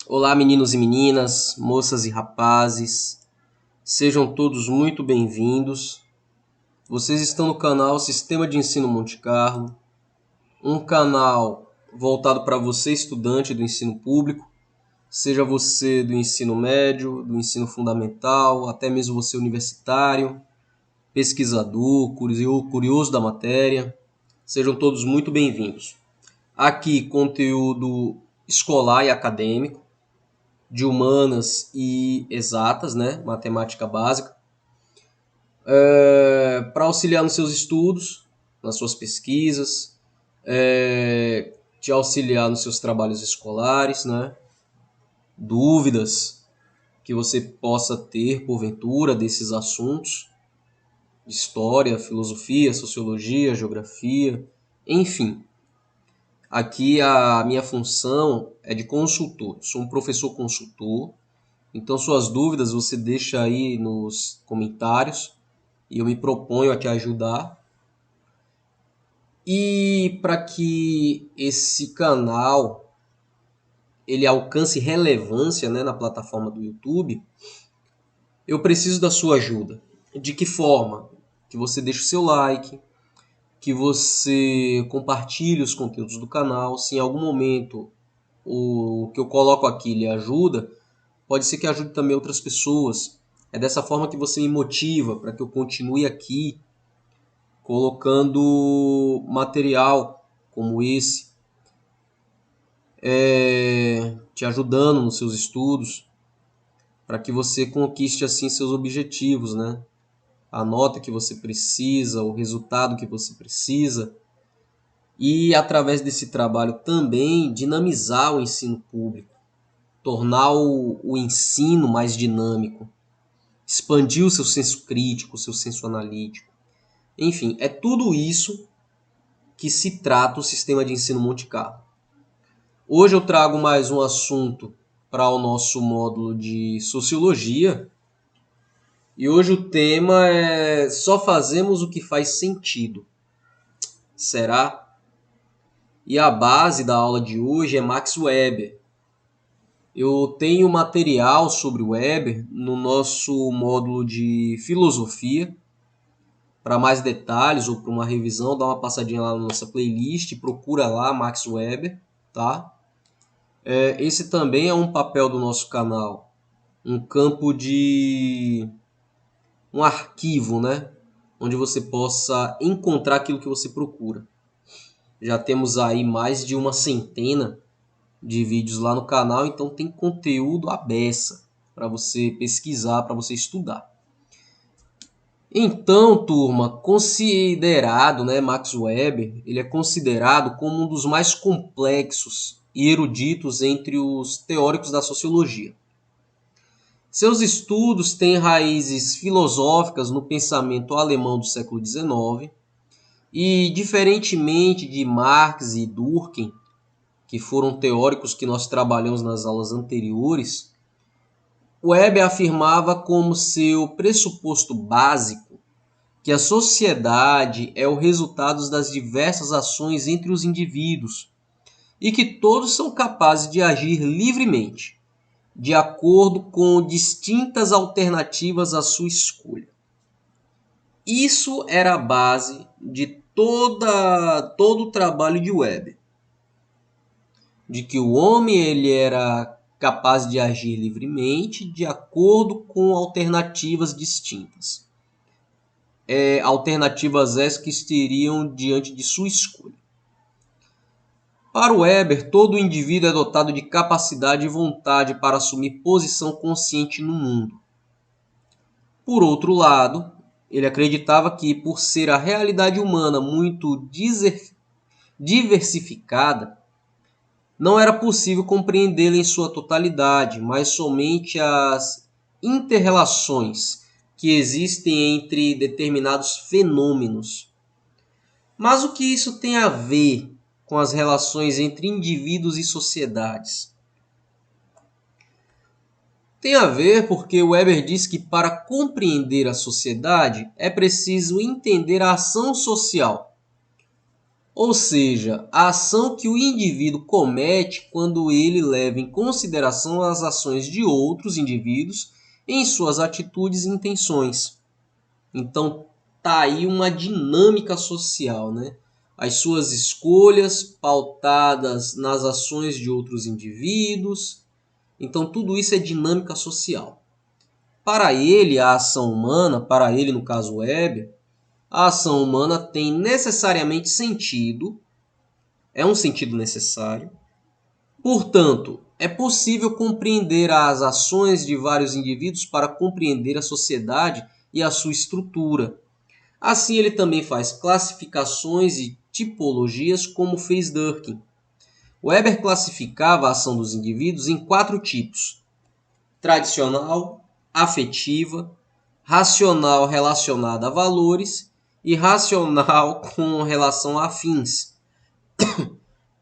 Olá, meninos e meninas, moças e rapazes, sejam todos muito bem-vindos. Vocês estão no canal Sistema de Ensino Monte Carlo, um canal voltado para você, estudante do ensino público, seja você do ensino médio, do ensino fundamental, até mesmo você universitário, pesquisador, curioso da matéria. Sejam todos muito bem-vindos. Aqui, conteúdo escolar e acadêmico, de humanas e exatas, né? Matemática básica, para auxiliar nos seus estudos, nas suas pesquisas, te auxiliar nos seus trabalhos escolares, né? Dúvidas que você possa ter, porventura, desses assuntos, história, filosofia, sociologia, geografia, enfim. Aqui a minha função é de consultor, sou um professor consultor. Então, suas dúvidas você deixa aí nos comentários e eu me proponho a te ajudar. E para que esse canal ele alcance relevância, né, na plataforma do YouTube, eu preciso da sua ajuda. De que forma? Que você deixe o seu like, que você compartilhe os conteúdos do canal. Se em algum momento o que eu coloco aqui lhe ajuda, pode ser que ajude também outras pessoas. É dessa forma que você me motiva para que eu continue aqui colocando material como esse, te ajudando nos seus estudos, para que você conquiste assim seus objetivos, né? A nota que você precisa, o resultado que você precisa, e através desse trabalho também dinamizar o ensino público, tornar o ensino mais dinâmico, expandir o seu senso crítico, o seu senso analítico. Enfim, é tudo isso que se trata o sistema de ensino Monte Carlo. Hoje eu trago mais um assunto para o nosso módulo de Sociologia. E hoje o tema é Só fazemos o que faz sentido. Será? E a base da aula de hoje é Max Weber. Eu tenho material sobre o Weber no nosso módulo de Filosofia. Para mais detalhes ou para uma revisão, dá uma passadinha lá na nossa playlist, procura lá Max Weber, tá? Esse também é um papel do nosso canal, um campo de um arquivo, né? Onde você possa encontrar aquilo que você procura. Já temos aí mais de uma centena de vídeos lá no canal, então tem conteúdo à beça para você pesquisar, para você estudar. Então, turma, considerado, né, Max Weber, ele é considerado como um dos mais complexos e eruditos entre os teóricos da sociologia. Seus estudos têm raízes filosóficas no pensamento alemão do século XIX e, diferentemente de Marx e Durkheim, que foram teóricos que nós trabalhamos nas aulas anteriores, Weber afirmava como seu pressuposto básico que a sociedade é o resultado das diversas ações entre os indivíduos e que todos são capazes de agir livremente, de acordo com distintas alternativas à sua escolha. Isso era a base de todo o trabalho de Weber, de que o homem ele era capaz de agir livremente de acordo com alternativas distintas. Alternativas essas que estariam diante de sua escolha. Para Weber, todo indivíduo é dotado de capacidade e vontade para assumir posição consciente no mundo. Por outro lado, ele acreditava que, por ser a realidade humana muito diversificada, não era possível compreendê-la em sua totalidade, mas somente as interrelações que existem entre determinados fenômenos. Mas o que isso tem a ver com as relações entre indivíduos e sociedades? Tem a ver porque Weber diz que para compreender a sociedade é preciso entender a ação social. ou seja, a ação que o indivíduo comete quando ele leva em consideração as ações de outros indivíduos em suas atitudes e intenções. Então, tá aí uma dinâmica social, né? As suas escolhas pautadas nas ações de outros indivíduos. Então, tudo isso é dinâmica social. Para ele, a ação humana, para ele, no caso Weber, a ação humana tem necessariamente sentido, é um sentido necessário. Portanto, é possível compreender as ações de vários indivíduos para compreender a sociedade e a sua estrutura. Assim, ele também faz classificações e tipologias, como fez Durkheim. Weber classificava a ação dos indivíduos em 4 tipos: tradicional, afetiva, racional relacionada a valores e racional com relação a fins.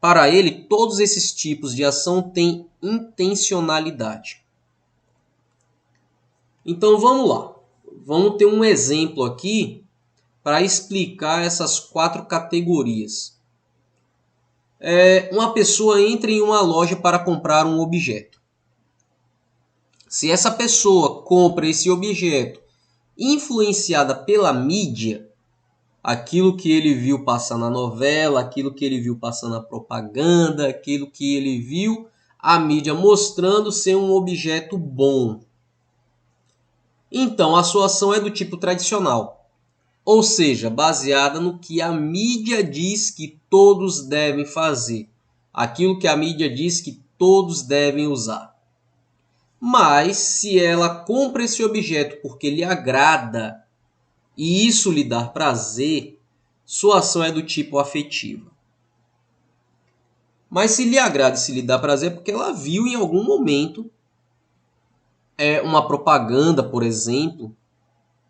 Para ele, todos esses tipos de ação têm intencionalidade. Então vamos lá. Vamos ter um exemplo aqui para explicar essas 4 categorias. Uma pessoa entra em uma loja para comprar um objeto. Se essa pessoa compra esse objeto influenciada pela mídia, aquilo que ele viu passar na novela, aquilo que ele viu passar na propaganda, aquilo que ele viu a mídia mostrando ser um objeto bom, então a sua ação é do tipo tradicional, ou seja, baseada no que a mídia diz que todos devem fazer, aquilo que a mídia diz que todos devem usar. Mas se ela compra esse objeto porque lhe agrada e isso lhe dá prazer, sua ação é do tipo afetiva. Mas se lhe agrada e se lhe dá prazer é porque ela viu em algum momento uma propaganda, por exemplo.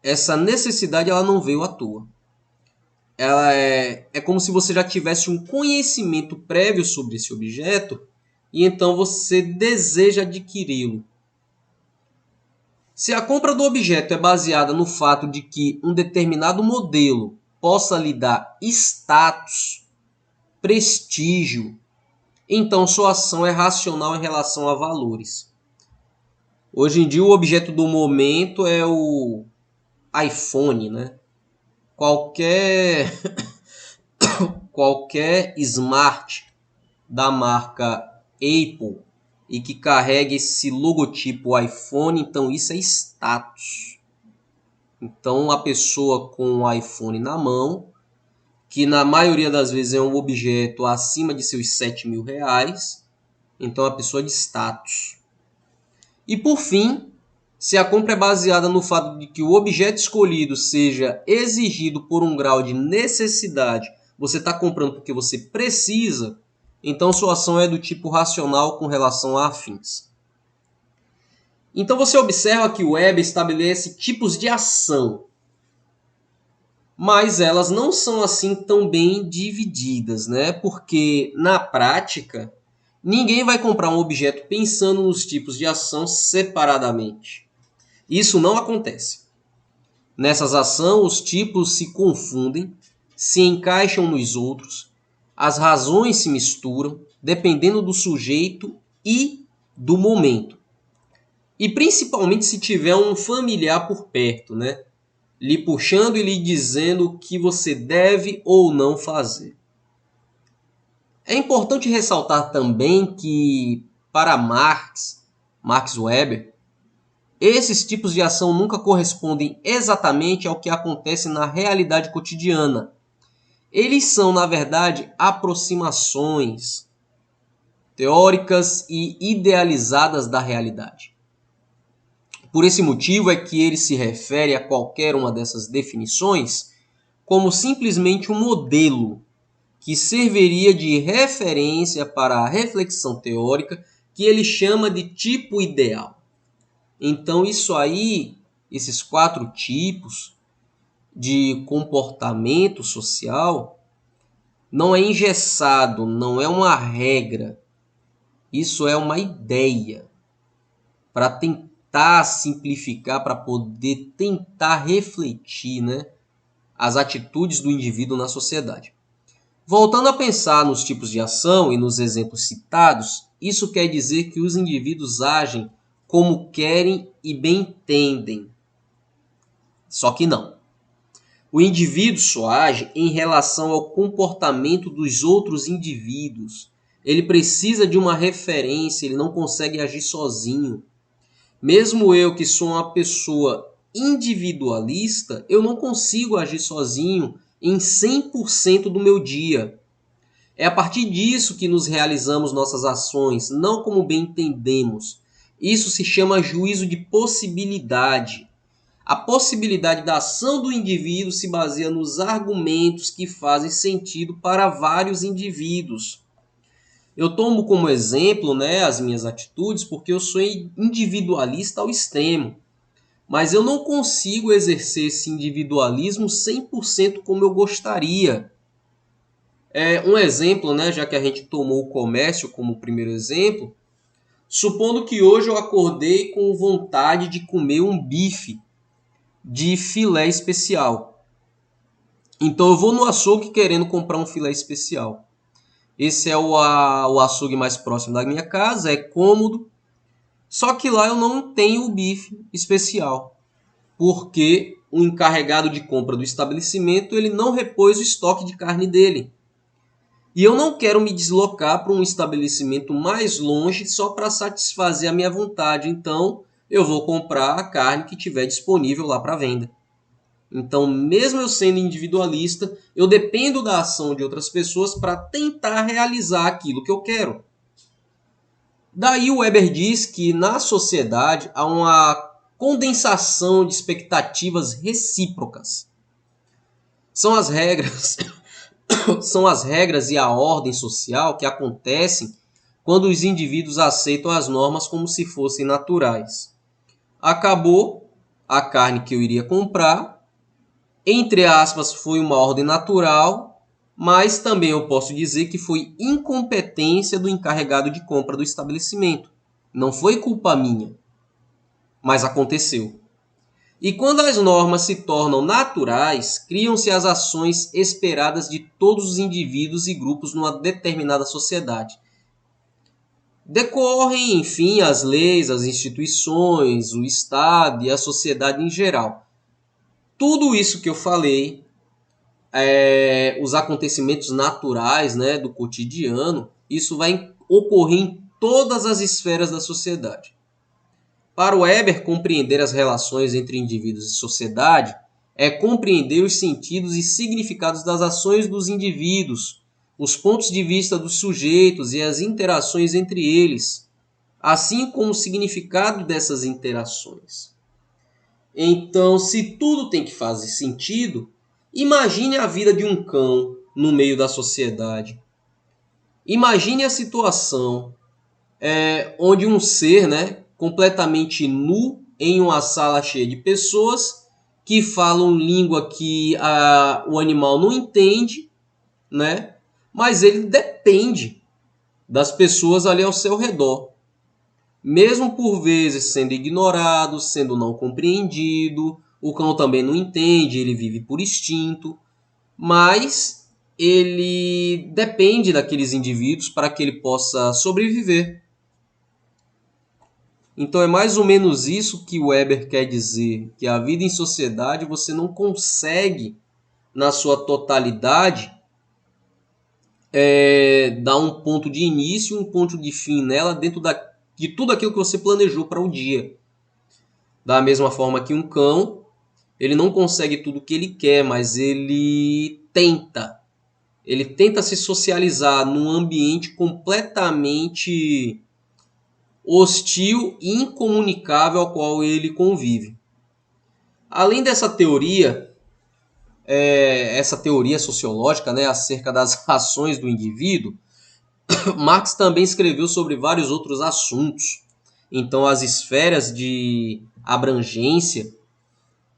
Essa necessidade ela não veio à toa. Ela é como se você já tivesse um conhecimento prévio sobre esse objeto e então você deseja adquiri-lo. Se a compra do objeto é baseada no fato de que um determinado modelo possa lhe dar status, prestígio, então sua ação é racional em relação a valores. Hoje em dia o objeto do momento é o iPhone, né? Qualquer smart da marca Apple e que carregue esse logotipo iPhone, então isso é status. Então a pessoa com o iPhone na mão, que na maioria das vezes é um objeto acima de seus 7 mil reais, então a pessoa de status. E por fim, se a compra é baseada no fato de que o objeto escolhido seja exigido por um grau de necessidade, você está comprando porque você precisa, então sua ação é do tipo racional com relação a afins. Então você observa que o Weber estabelece tipos de ação, mas elas não são assim tão bem divididas, né? Porque na prática, ninguém vai comprar um objeto pensando nos tipos de ação separadamente. Isso não acontece. Nessas ações, os tipos se confundem, se encaixam nos outros, as razões se misturam, dependendo do sujeito e do momento. E principalmente se tiver um familiar por perto, né? Lhe puxando e lhe dizendo o que você deve ou não fazer. É importante ressaltar também que, para Max Weber, esses tipos de ação nunca correspondem exatamente ao que acontece na realidade cotidiana. Eles são, na verdade, aproximações teóricas e idealizadas da realidade. Por esse motivo é que ele se refere a qualquer uma dessas definições como simplesmente um modelo que serviria de referência para a reflexão teórica que ele chama de tipo ideal. Então, isso aí, esses 4 tipos de comportamento social, não é engessado, não é uma regra. Isso é uma ideia para tentar simplificar, para poder tentar refletir, né, as atitudes do indivíduo na sociedade. Voltando a pensar nos tipos de ação e nos exemplos citados, isso quer dizer que os indivíduos agem como querem e bem entendem. Só que não. O indivíduo só age em relação ao comportamento dos outros indivíduos. Ele precisa de uma referência, ele não consegue agir sozinho. Mesmo eu, que sou uma pessoa individualista, eu não consigo agir sozinho em 100% do meu dia. É a partir disso que nos realizamos nossas ações, não como bem entendemos. Isso se chama juízo de possibilidade. A possibilidade da ação do indivíduo se baseia nos argumentos que fazem sentido para vários indivíduos. Eu tomo como exemplo, né, as minhas atitudes porque eu sou individualista ao extremo. Mas eu não consigo exercer esse individualismo 100% como eu gostaria. Um exemplo, né, já que a gente tomou o comércio como primeiro exemplo, supondo que hoje eu acordei com vontade de comer um bife de filé especial. Então eu vou no açougue querendo comprar um filé especial. Esse é o açougue mais próximo da minha casa, é cômodo. Só que lá eu não tenho o bife especial, porque o encarregado de compra do estabelecimento ele não repôs o estoque de carne dele. E eu não quero me deslocar para um estabelecimento mais longe só para satisfazer a minha vontade. Então eu vou comprar a carne que tiver disponível lá para venda. Então, mesmo eu sendo individualista, eu dependo da ação de outras pessoas para tentar realizar aquilo que eu quero. Daí o Weber diz que na sociedade há uma condensação de expectativas recíprocas. São as regras, são as regras e a ordem social que acontecem quando os indivíduos aceitam as normas como se fossem naturais. Acabou a carne que eu iria comprar, entre aspas, foi uma ordem natural, mas também eu posso dizer que foi incompetência do encarregado de compra do estabelecimento. Não foi culpa minha, mas aconteceu. E quando as normas se tornam naturais, criam-se as ações esperadas de todos os indivíduos e grupos numa determinada sociedade. Decorrem, enfim, as leis, as instituições, o Estado e a sociedade em geral. Tudo isso que eu falei, os acontecimentos naturais, né, do cotidiano, isso vai ocorrer em todas as esferas da sociedade. Para o Weber, compreender as relações entre indivíduos e sociedade é compreender os sentidos e significados das ações dos indivíduos, os pontos de vista dos sujeitos e as interações entre eles, assim como o significado dessas interações. Então, se tudo tem que fazer sentido, imagine a vida de um cão no meio da sociedade. Imagine a situação onde um ser, né, completamente nu em uma sala cheia de pessoas que falam língua que o animal não entende, né, mas ele depende das pessoas ali ao seu redor. Mesmo por vezes sendo ignorado, sendo não compreendido, o cão também não entende, ele vive por instinto, mas ele depende daqueles indivíduos para que ele possa sobreviver. Então é mais ou menos isso que o Weber quer dizer, que a vida em sociedade você não consegue, na sua totalidade, dar um ponto de início e um ponto de fim nela dentro de tudo aquilo que você planejou para o dia. Da mesma forma que um cão, ele não consegue tudo o que ele quer, mas ele tenta. Ele tenta se socializar num ambiente completamente hostil e incomunicável ao qual ele convive. Além dessa teoria, essa teoria sociológica, né, acerca das ações do indivíduo, Marx também escreveu sobre vários outros assuntos. Então, as esferas de abrangência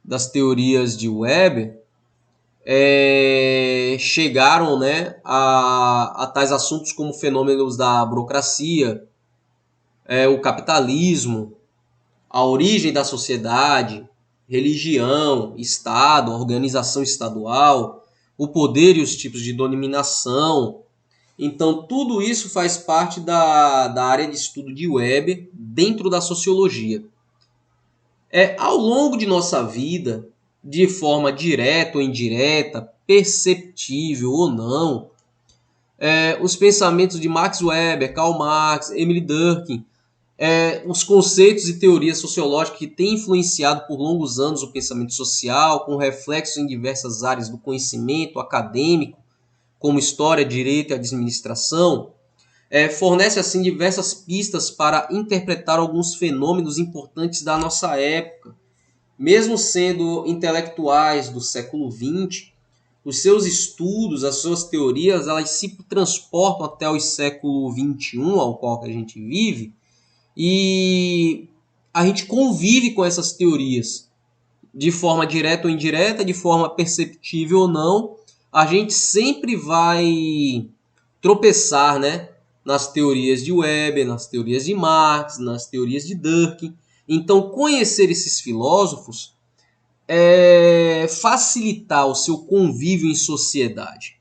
das teorias de Weber chegaram, né, a tais assuntos como fenômenos da burocracia, o capitalismo, a origem da sociedade, religião, Estado, organização estadual, o poder e os tipos de dominação. Então, tudo isso faz parte da área de estudo de Weber dentro da sociologia. Ao longo de nossa vida, de forma direta ou indireta, perceptível ou não, os pensamentos de Max Weber, Karl Marx, Emile Durkheim, os conceitos e teorias sociológicas que têm influenciado por longos anos o pensamento social, com reflexos em diversas áreas do conhecimento acadêmico, como história, direito e administração, fornece assim diversas pistas para interpretar alguns fenômenos importantes da nossa época. Mesmo sendo intelectuais do século XX, os seus estudos, as suas teorias, elas se transportam até o século XXI, ao qual a gente vive, e a gente convive com essas teorias de forma direta ou indireta, de forma perceptível ou não. A gente sempre vai tropeçar, né, nas teorias de Weber, nas teorias de Marx, nas teorias de Durkheim. Então, conhecer esses filósofos facilitar o seu convívio em sociedade.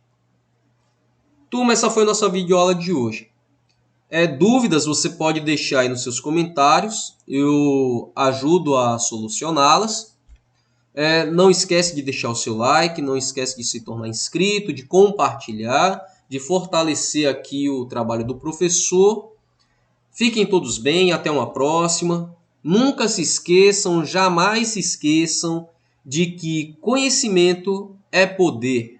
Turma, essa foi a nossa videoaula de hoje. Dúvidas você pode deixar aí nos seus comentários, eu ajudo a solucioná-las. Não esquece de deixar o seu like, não esquece de se tornar inscrito, de compartilhar, de fortalecer aqui o trabalho do professor. Fiquem todos bem, até uma próxima. Nunca se esqueçam, jamais se esqueçam de que conhecimento é poder.